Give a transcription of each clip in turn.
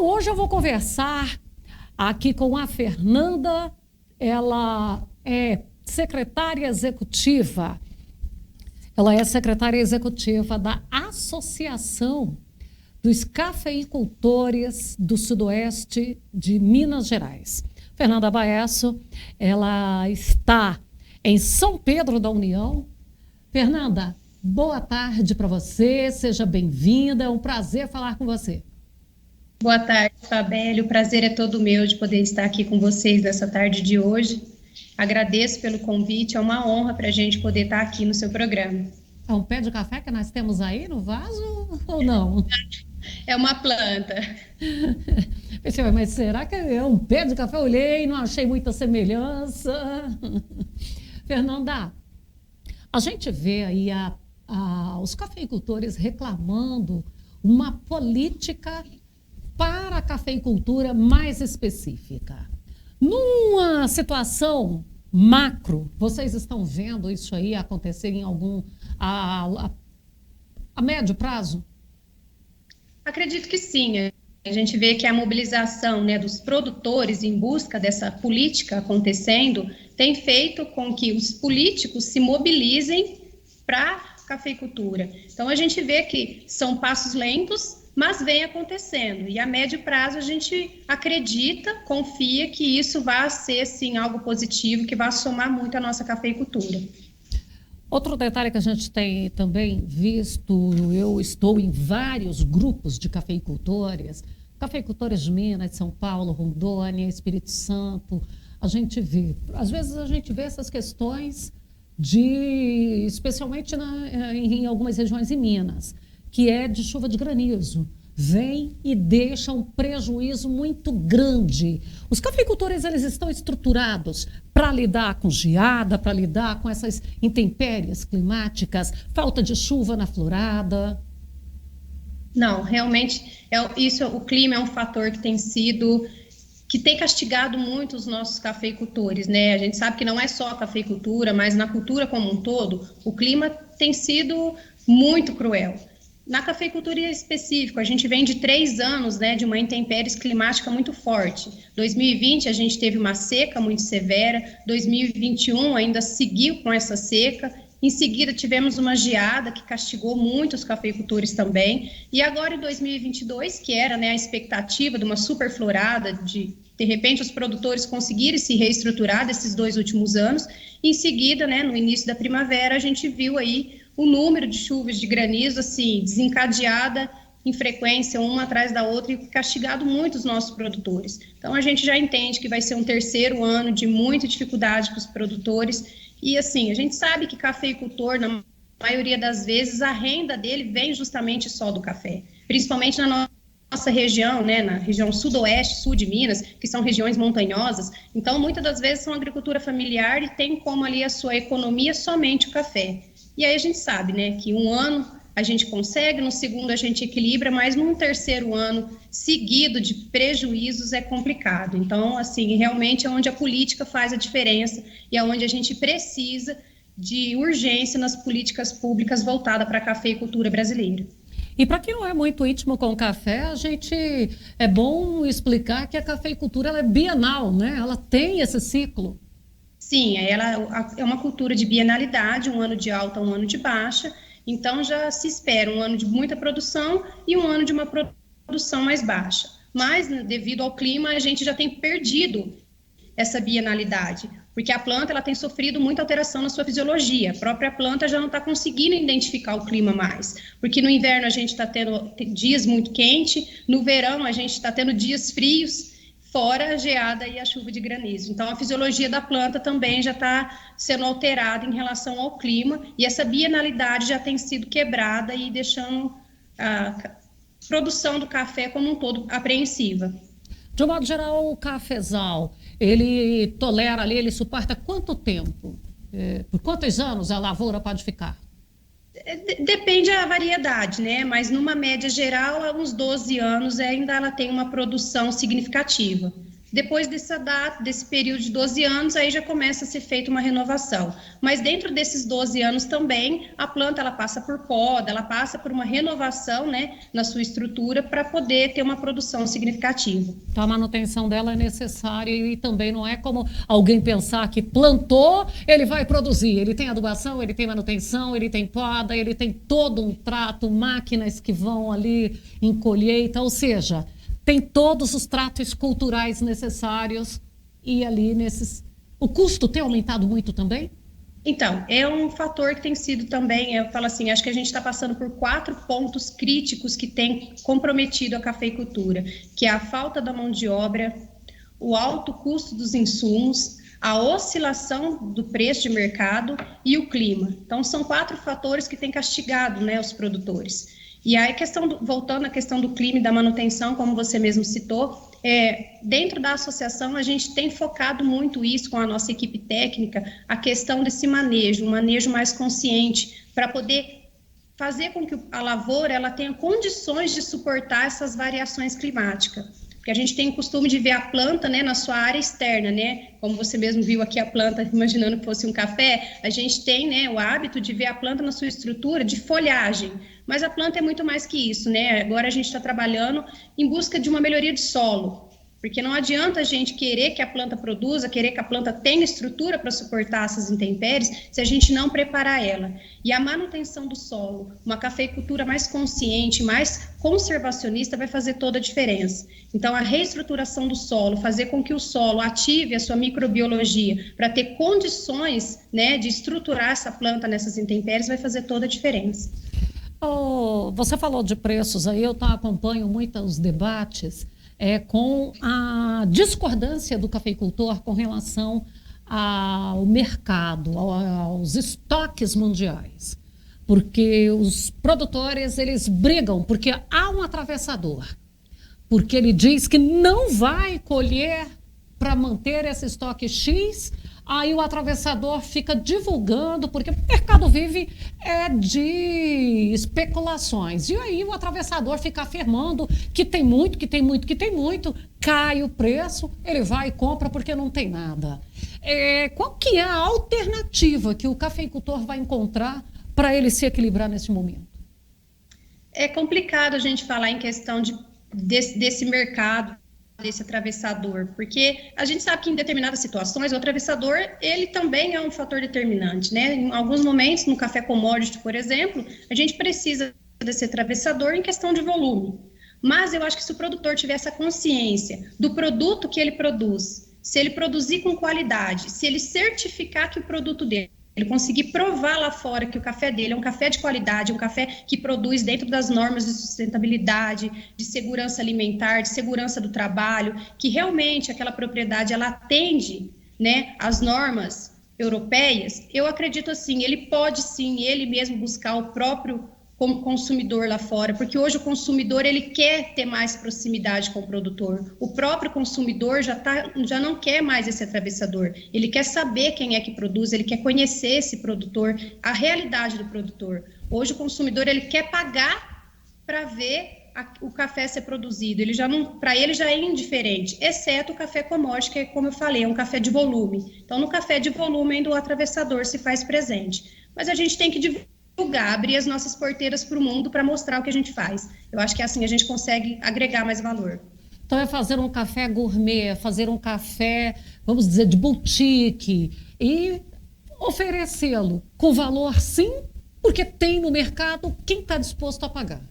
Então, hoje eu vou conversar aqui com a Fernanda. Ela é secretária executiva. Ela é secretária executiva da Associação dos Cafeicultores do Sudoeste de Minas Gerais. Fernanda Baesso, ela está em São Pedro da União. Fernanda, boa tarde para você, seja bem-vinda, é um prazer falar com você. Boa tarde, Fabélio, o prazer é todo meu de poder estar aqui com vocês nessa tarde de hoje. Agradeço pelo convite, é uma honra para a gente poder estar aqui no seu programa. É um pé de café que nós temos aí no vaso ou não? É uma planta. Pensei, mas será que é um pé de café? Eu olhei, não achei muita semelhança. Fernanda, a gente vê aí os cafeicultores reclamando uma política para a cafeicultura mais específica. Numa situação macro, vocês estão vendo isso aí acontecer em a médio prazo? Acredito que sim. A gente vê que a mobilização, né, dos produtores em busca dessa política acontecendo tem feito com que os políticos se mobilizem para a cafeicultura. Então, a gente vê que são passos lentos, mas vem acontecendo. E a médio prazo a gente acredita, confia que isso vai ser, sim, algo positivo, que vai somar muito à nossa cafeicultura. Outro detalhe que a gente tem também visto, eu estou em vários grupos de cafeicultores de Minas, de São Paulo, Rondônia, Espírito Santo. Às vezes a gente vê essas questões especialmente em algumas regiões em Minas, que é de chuva de granizo. Vem e deixa um prejuízo muito grande. Os cafeicultores, eles estão estruturados para lidar com geada, para lidar com essas intempéries climáticas, falta de chuva na florada? Não, realmente, o clima é um fator que tem castigado muito os nossos cafeicultores, né? A gente sabe que não é só a cafeicultura, mas na cultura como um todo, o clima tem sido muito cruel. Na cafeicultura em específico, a gente vem de 3 anos, né, de uma intempérie climática muito forte. 2020 a gente teve uma seca muito severa, 2021 ainda seguiu com essa seca, em seguida tivemos uma geada que castigou muito os cafeicultores também, e agora em 2022, que era, né, a expectativa de uma superflorada, de repente os produtores conseguirem se reestruturar desses 2 últimos anos, em seguida, né, no início da primavera, a gente viu aí o número de chuvas de granizo, assim, desencadeada em frequência, uma atrás da outra, e castigado muito os nossos produtores. Então, a gente já entende que vai ser um 3º ano de muita dificuldade para os produtores, e assim, a gente sabe que cafeicultor, na maioria das vezes, a renda dele vem justamente só do café, principalmente na nossa região, né, na região sudoeste, sul de Minas, que são regiões montanhosas. Então, muitas das vezes são agricultura familiar e tem como ali a sua economia somente o café. E aí a gente sabe, né, que um ano a gente consegue, no segundo a gente equilibra, mas num 3º ano seguido de prejuízos é complicado. Então, assim, realmente é onde a política faz a diferença e é onde a gente precisa de urgência nas políticas públicas voltadas para a cafeicultura brasileira. E para quem não é muito íntimo com o café, é bom explicar que a cafeicultura ela é bienal, né? Ela tem esse ciclo. Sim, ela é uma cultura de bienalidade, um ano de alta, um ano de baixa, então já se espera um ano de muita produção e um ano de uma produção mais baixa. Mas, devido ao clima, a gente já tem perdido essa bienalidade, porque a planta ela tem sofrido muita alteração na sua fisiologia. A própria planta já não está conseguindo identificar o clima mais, porque no inverno a gente está tendo dias muito quentes, no verão a gente está tendo dias frios, fora a geada e a chuva de granizo. Então, a fisiologia da planta também já está sendo alterada em relação ao clima, e essa bienalidade já tem sido quebrada e deixando a produção do café como um todo apreensiva. De um modo geral, o cafezal, ele tolera ali, ele suporta quanto tempo? Por quantos anos a lavoura pode ficar? Depende da variedade, né? Mas numa média geral, há uns 12 anos ainda ela tem uma produção significativa. Depois dessa data, desse período de 12 anos, aí já começa a ser feita uma renovação. Mas dentro desses 12 anos também, a planta ela passa por poda, ela passa por uma renovação, né, na sua estrutura para poder ter uma produção significativa. Então, a manutenção dela é necessária e também não é como alguém pensar que plantou, ele vai produzir. Ele tem adubação, ele tem manutenção, ele tem poda, ele tem todo um trato, máquinas que vão ali em colheita, ou seja, tem todos os tratos culturais necessários e ali nesses... O custo tem aumentado muito também? Então, é um fator que tem sido também, eu falo assim, acho que a gente está passando por 4 pontos críticos que têm comprometido a cafeicultura, que é a falta da mão de obra, o alto custo dos insumos, a oscilação do preço de mercado e o clima. Então, são 4 fatores que têm castigado, né, os produtores. E aí, voltando à questão do clima e da manutenção, como você mesmo citou, dentro da associação a gente tem focado muito isso com a nossa equipe técnica, a questão desse manejo, um manejo mais consciente, para poder fazer com que a lavoura ela tenha condições de suportar essas variações climáticas. Porque a gente tem o costume de ver a planta, né, na sua área externa, né? Como você mesmo viu aqui a planta, imaginando que fosse um café, a gente tem, né, o hábito de ver a planta na sua estrutura de folhagem. Mas a planta é muito mais que isso, né? Agora a gente está trabalhando em busca de uma melhoria de solo. Porque não adianta a gente querer que a planta produza, querer que a planta tenha estrutura para suportar essas intempéries, se a gente não preparar ela. E a manutenção do solo, uma cafeicultura mais consciente, mais conservacionista, vai fazer toda a diferença. Então, a reestruturação do solo, fazer com que o solo ative a sua microbiologia para ter condições, né, de estruturar essa planta nessas intempéries, vai fazer toda a diferença. Você falou de preços aí, eu acompanho muito os debates com a discordância do cafeicultor com relação ao mercado, aos estoques mundiais. Porque os produtores, eles brigam, porque há um atravessador. Porque ele diz que não vai colher para manter esse estoque X, aí o atravessador fica divulgando, porque o mercado vive de especulações. E aí o atravessador fica afirmando que tem muito, que tem muito, que tem muito, cai o preço, ele vai e compra porque não tem nada. Qual que é a alternativa que o cafeicultor vai encontrar para ele se equilibrar nesse momento? É complicado a gente falar em questão desse mercado, desse atravessador, porque a gente sabe que em determinadas situações o atravessador, ele também é um fator determinante, né? Em alguns momentos, no café commodity, por exemplo, a gente precisa desse atravessador em questão de volume. Mas eu acho que se o produtor tiver essa consciência do produto que ele produz, se ele produzir com qualidade, se ele certificar que o produto dele, ele conseguir provar lá fora que o café dele é um café de qualidade, um café que produz dentro das normas de sustentabilidade, de segurança alimentar, de segurança do trabalho, que realmente aquela propriedade ela atende, né, às normas europeias, eu acredito assim, ele pode sim, ele mesmo buscar o próprio como consumidor lá fora, porque hoje o consumidor ele quer ter mais proximidade com o produtor. O próprio consumidor já não quer mais esse atravessador. Ele quer saber quem é que produz, ele quer conhecer esse produtor, a realidade do produtor. Hoje o consumidor ele quer pagar para ver o café ser produzido. Ele já não, para ele já é indiferente, exceto o café commodity, que é, como eu falei, é um café de volume. Então no café de volume ainda o atravessador se faz presente. Mas a gente tem que divulgar, abrir as nossas porteiras para o mundo para mostrar o que a gente faz. Eu acho que assim a gente consegue agregar mais valor. Então é fazer um café gourmet, fazer um café, vamos dizer, de boutique e oferecê-lo com valor sim, porque tem no mercado quem está disposto a pagar.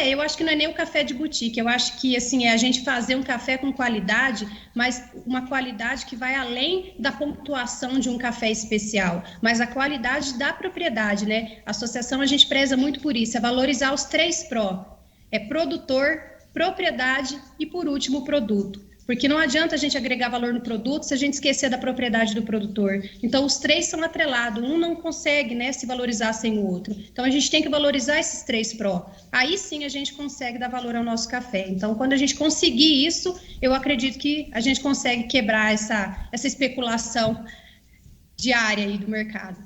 Eu acho que não é nem o café de boutique, eu acho que assim, é a gente fazer um café com qualidade, mas uma qualidade que vai além da pontuação de um café especial, mas a qualidade da propriedade, né? A associação a gente preza muito por isso, é valorizar os 3 pró, é produtor, propriedade e por último o produto. Porque não adianta a gente agregar valor no produto se a gente esquecer da propriedade do produtor. Então, os 3 são atrelados. Um não consegue, né, se valorizar sem o outro. Então, a gente tem que valorizar esses 3 pró. Aí sim a gente consegue dar valor ao nosso café. Então, quando a gente conseguir isso, eu acredito que a gente consegue quebrar essa especulação diária aí do mercado.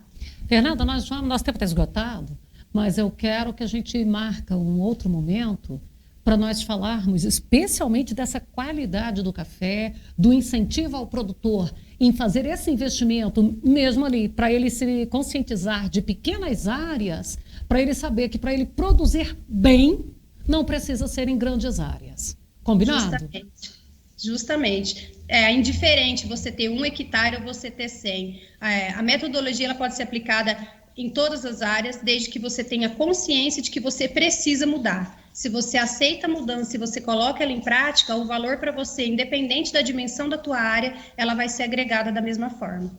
Fernanda, nosso tempo está esgotado, mas eu quero que a gente marque um outro momento para nós falarmos especialmente dessa qualidade do café, do incentivo ao produtor em fazer esse investimento, mesmo ali, para ele se conscientizar de pequenas áreas, para ele saber que para ele produzir bem, não precisa ser em grandes áreas. Combinado? Justamente. É indiferente você ter 1 hectare ou você ter 100. A metodologia ela pode ser aplicada em todas as áreas, desde que você tenha consciência de que você precisa mudar. Se você aceita a mudança, se você coloca ela em prática, o valor para você, independente da dimensão da tua área, ela vai ser agregada da mesma forma.